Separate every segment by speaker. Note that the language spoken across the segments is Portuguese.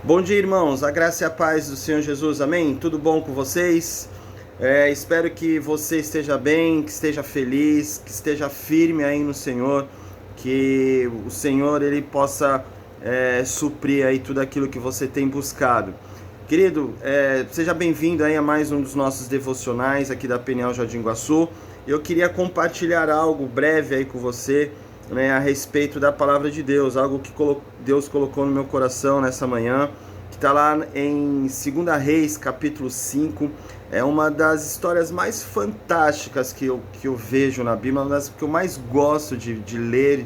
Speaker 1: Bom dia, irmãos. A graça e a paz do Senhor Jesus. Amém? Tudo bom com vocês? Espero que você esteja bem, que esteja feliz, que esteja firme aí no Senhor, que o Senhor ele possa suprir aí tudo aquilo que você tem buscado. Querido, seja bem-vindo aí a mais um dos nossos devocionais aqui da Peniel Jardim Iguaçu. Eu queria compartilhar algo breve aí com você, né, a respeito da palavra de Deus, algo que Deus colocou no meu coração nessa manhã, que está lá em 2 Reis, capítulo 5. É uma das histórias mais fantásticas que eu vejo na Bíblia, uma das que eu mais gosto de ler,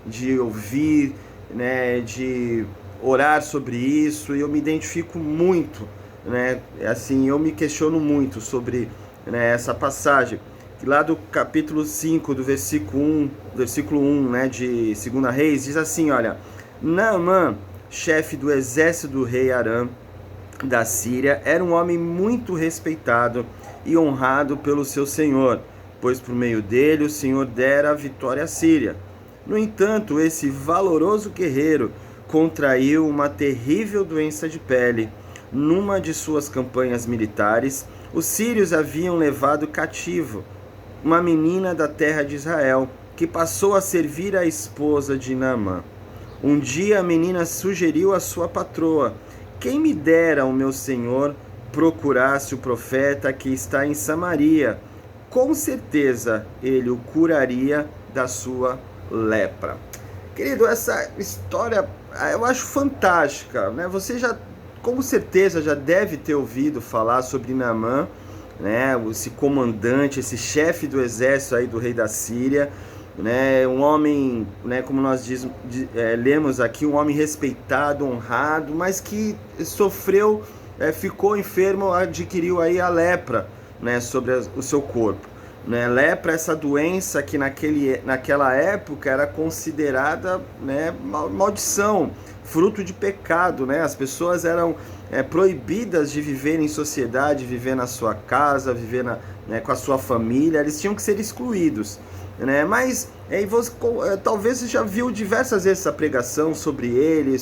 Speaker 1: de ouvir, né, de orar sobre isso, e eu me identifico muito, né, assim, eu me questiono muito sobre, né, essa passagem lá do capítulo 5, do versículo 1, né, de 2 Reis, diz assim, olha: Naamã, chefe do exército do rei Aram da Síria, era um homem muito respeitado e honrado pelo seu senhor, pois por meio dele o Senhor dera a vitória à Síria. No entanto, esse valoroso guerreiro contraiu uma terrível doença de pele. Numa de suas campanhas militares, os sírios haviam levado cativo uma menina da terra de Israel, que passou a servir a esposa de Naamã. Um dia a menina sugeriu à sua patroa: quem me dera o meu senhor procurasse o profeta que está em Samaria? Com certeza ele o curaria da sua lepra. Querido, essa história eu acho fantástica, né? Você já, com certeza, já deve ter ouvido falar sobre Naamã, né, esse comandante, esse chefe do exército aí do rei da Síria, né, um homem, né, como nós lemos aqui, um homem respeitado, honrado, mas que sofreu, ficou enfermo, adquiriu aí a lepra, né, sobre o seu corpo. Né, lepra, essa doença que naquela época era considerada, né, maldição, fruto de pecado, né? As pessoas eram proibidas de viver em sociedade, viver na sua casa, viver né, com a sua família, eles tinham que ser excluídos. Né? Mas talvez você já viu diversas vezes essa pregação sobre ele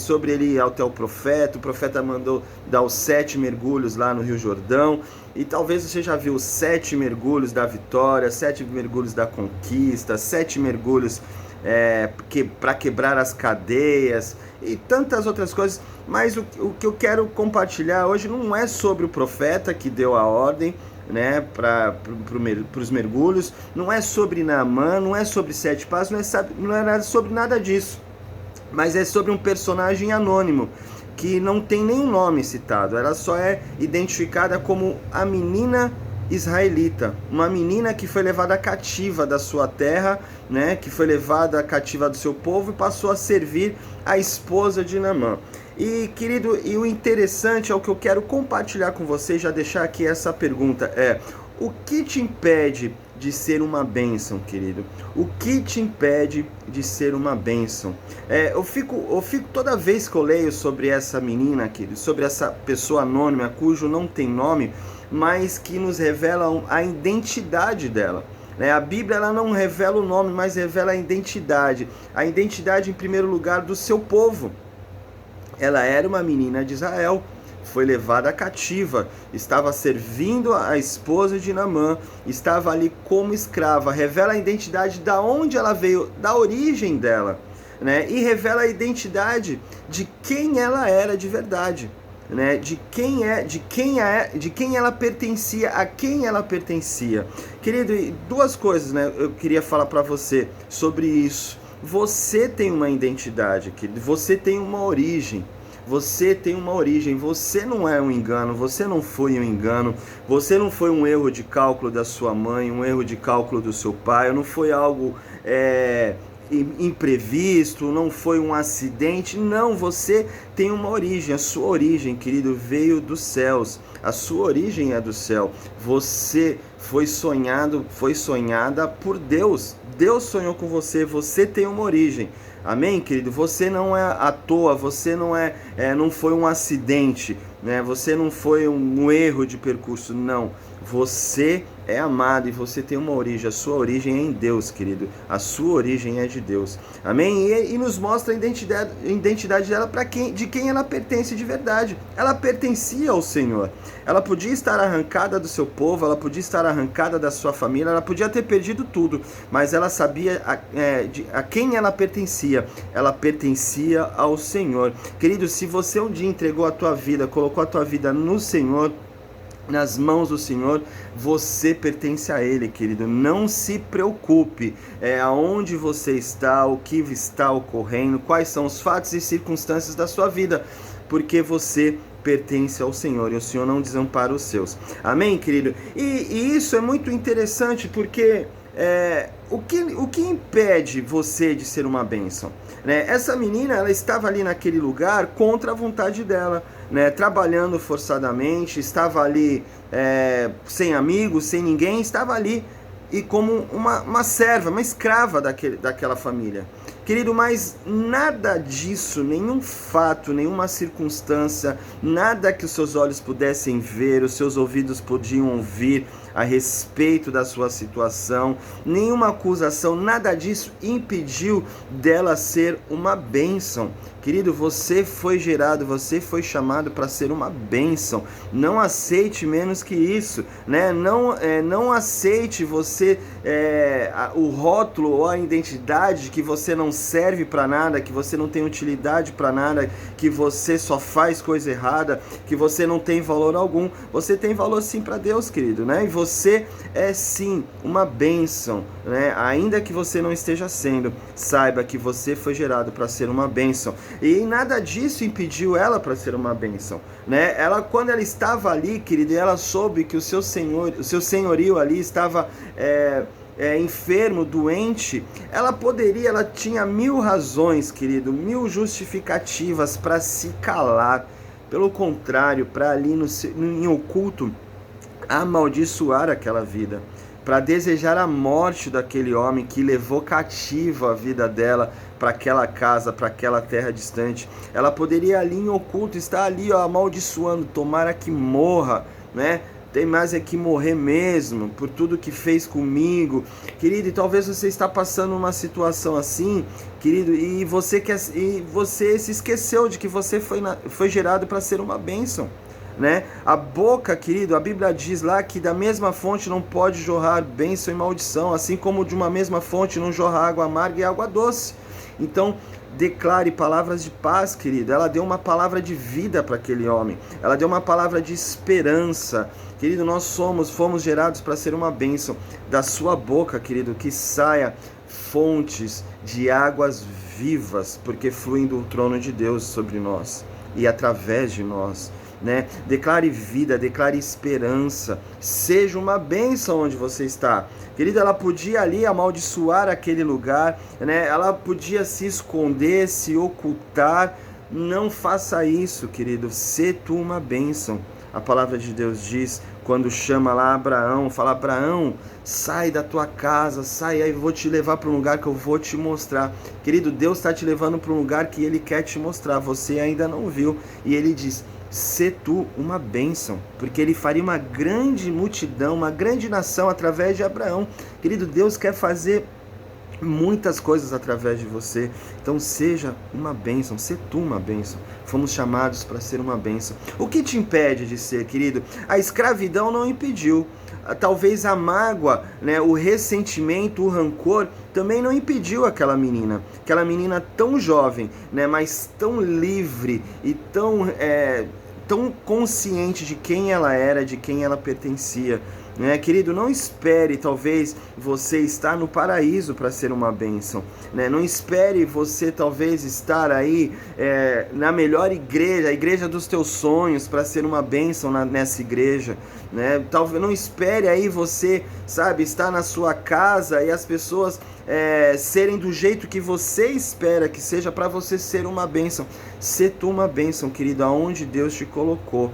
Speaker 1: ir até o profeta mandou dar os 7 mergulhos lá no Rio Jordão, e talvez você já viu os 7 mergulhos da vitória, 7 mergulhos da conquista, 7 mergulhos para quebrar as cadeias e tantas outras coisas. Mas o que eu quero compartilhar hoje não é sobre o profeta que deu a ordem, né, para os mergulhos, não é sobre Naamã, não é sobre 7 passos, não é sobre nada disso, mas é sobre um personagem anônimo que não tem nenhum nome citado. Ela só é identificada como a menina israelita, uma menina que foi levada cativa da sua terra, né, que foi levada cativa do seu povo e passou a servir a esposa de Naamã. E, querido, e o interessante é o que eu quero compartilhar com você, já deixar aqui essa pergunta, o que te impede de ser uma bênção, querido? O que te impede de ser uma bênção? Eu fico toda vez que eu leio sobre essa menina, querido, sobre essa pessoa anônima, cujo não tem nome, mas que nos revela a identidade dela. A Bíblia ela não revela o nome, mas revela a identidade em primeiro lugar do seu povo. Ela era uma menina de Israel, foi levada cativa, estava servindo a esposa de Naamã, estava ali como escrava. Revela a identidade da onde ela veio, da origem dela, né? E revela a identidade de quem ela era de verdade, né? De quem ela pertencia, a quem ela pertencia. Querido, duas coisas, né, eu queria falar para você sobre isso. Você tem uma identidade, querido. Você tem uma origem. Você tem uma origem. Você não é um engano. Você não foi um engano. Você não foi um erro de cálculo da sua mãe, um erro de cálculo do seu pai. Não foi algo imprevisto, não foi um acidente. Não, você tem uma origem. A sua origem, querido, veio dos céus. A sua origem é do céu. Você foi sonhada por Deus. Deus sonhou com você. Você tem uma origem. Amém, querido? Você não é à toa. Você não foi um acidente, né? Você não foi um erro de percurso. Não. Você é amado e você tem uma origem. A sua origem é em Deus, querido. A sua origem é de Deus. Amém? E nos mostra a identidade dela de quem ela pertence de verdade. Ela pertencia ao Senhor. Ela podia estar arrancada do seu povo, ela podia estar arrancada da sua família, ela podia ter perdido tudo, mas ela sabia a quem ela pertencia. Ela pertencia ao Senhor. Querido, se você um dia entregou a tua vida, colocou a tua vida no Senhor, nas mãos do Senhor, você pertence a Ele, querido. Não se preocupe aonde você está, o que está ocorrendo, quais são os fatos e circunstâncias da sua vida, porque você pertence ao Senhor e o Senhor não desampara os seus. Amém, querido? E isso é muito interessante porque o que impede você de ser uma bênção? Né? Essa menina, ela estava ali naquele lugar contra a vontade dela, né? Trabalhando forçadamente, estava ali sem amigos, sem ninguém, estava ali e como uma serva, uma escrava daquela família. Querido, mas nada disso, nenhum fato, nenhuma circunstância, nada que os seus olhos pudessem ver, os seus ouvidos podiam ouvir a respeito da sua situação, nenhuma acusação, nada disso impediu dela ser uma bênção. Querido, você foi gerado, você foi chamado para ser uma bênção. Não aceite menos que isso, né? Não aceite você o rótulo ou a identidade de que você não serve para nada, que você não tem utilidade para nada, que você só faz coisa errada, que você não tem valor algum. Você tem valor sim para Deus, querido, né? E você é sim uma bênção, né? Ainda que você não esteja sendo, saiba que você foi gerado para ser uma bênção. E nada disso impediu ela para ser uma bênção, né? Quando ela estava ali, querido, ela soube que o seu senhorio ali estava enfermo, doente, ela tinha 1000 razões, querido, 1000 justificativas para se calar. Pelo contrário, para ali em oculto amaldiçoar aquela vida, para desejar a morte daquele homem que levou cativa a vida dela para aquela casa, para aquela terra distante. Ela poderia ali em oculto estar ali amaldiçoando, tomara que morra, né? Tem mais é que morrer mesmo, por tudo que fez comigo. Querido, e talvez você está passando uma situação assim, querido, e você se esqueceu de que você foi gerado para ser uma bênção, né? A boca, querido, a Bíblia diz lá que da mesma fonte não pode jorrar bênção e maldição, assim como de uma mesma fonte não jorra água amarga e água doce. Então, declare palavras de paz, querido. Ela deu uma palavra de vida para aquele homem. Ela deu uma palavra de esperança. Querido, nós fomos gerados para ser uma bênção. Da sua boca, querido, que saia fontes de águas vivas, porque fluem do trono de Deus sobre nós e através de nós, né? Declare vida, declare esperança. Seja uma bênção onde você está. Querida, ela podia ali amaldiçoar aquele lugar, né? Ela podia se esconder, se ocultar. Não faça isso, querido. Sê tu uma bênção. A palavra de Deus diz, quando chama lá Abraão, fala: Abraão, sai da tua casa, sai aí, eu vou te levar para um lugar que eu vou te mostrar. Querido, Deus está te levando para um lugar que Ele quer te mostrar, você ainda não viu. E Ele diz: sê tu uma bênção, porque Ele faria uma grande multidão, uma grande nação através de Abraão. Querido, Deus quer fazer muitas coisas através de você, então seja uma bênção, sê tu uma bênção. Fomos chamados para ser uma bênção. O que te impede de ser, querido? A escravidão não impediu. Talvez a mágoa, né, o ressentimento, o rancor também não impediu aquela menina tão jovem, né, mas tão livre e tão consciente de quem ela era, de quem ela pertencia. Querido, não espere talvez você estar no paraíso para ser uma bênção, né? Não espere você talvez estar aí na melhor igreja, a igreja dos teus sonhos, para ser uma bênção nessa igreja, né? Talvez não espere aí você, sabe, estar na sua casa e as pessoas serem do jeito que você espera que seja para você ser uma bênção. Sê tu uma bênção, querido, aonde Deus te colocou,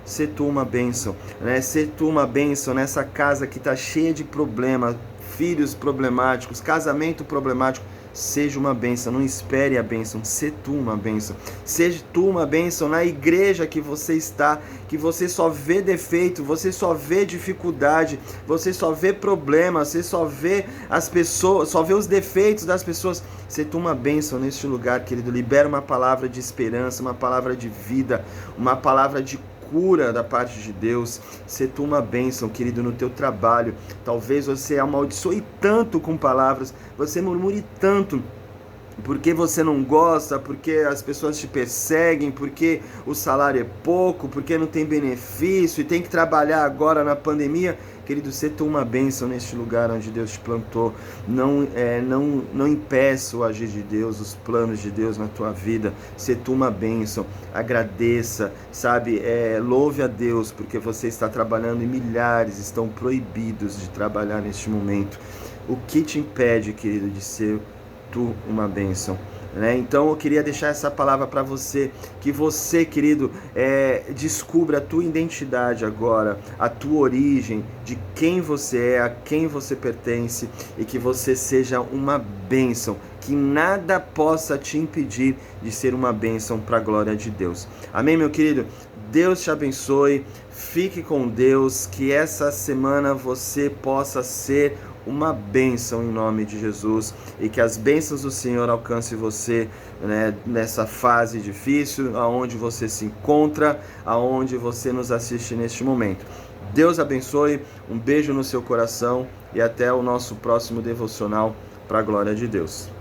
Speaker 1: sê tu uma bênção, né? Sê tu uma bênção nessa casa que está cheia de problemas, filhos problemáticos, casamento problemático. seja uma bênção, não espere a bênção, seja tu uma bênção. Seja tu uma bênção na igreja que você está, que você só vê defeito, você só vê dificuldade, você só vê problemas, você só vê as pessoas, só vê os defeitos das pessoas. Seja tu uma bênção neste lugar, querido. Libera uma palavra de esperança, uma palavra de vida, uma palavra de cura da parte de Deus. Seja tu uma bênção, querido, no teu trabalho. Talvez você amaldiçoe tanto com palavras, você murmure tanto porque você não gosta, porque as pessoas te perseguem, porque o salário é pouco, porque não tem benefício e tem que trabalhar agora na pandemia. Querido, seja tu uma bênção neste lugar onde Deus te plantou. Não impeça o agir de Deus, os planos de Deus na tua vida. Seja tu uma bênção. Agradeça, sabe? Louve a Deus, porque você está trabalhando e milhares estão proibidos de trabalhar neste momento. O que te impede, querido, de ser tu uma bênção? Então eu queria deixar essa palavra para você, que você, querido, descubra a tua identidade agora, a tua origem, de quem você é, a quem você pertence, e que você seja uma bênção, que nada possa te impedir de ser uma bênção para a glória de Deus. Amém, meu querido? Deus te abençoe, fique com Deus, que essa semana você possa ser uma bênção em nome de Jesus, e que as bênçãos do Senhor alcancem você, nessa fase difícil, aonde você se encontra, aonde você nos assiste neste momento. Deus abençoe, um beijo no seu coração e até o nosso próximo devocional para a glória de Deus.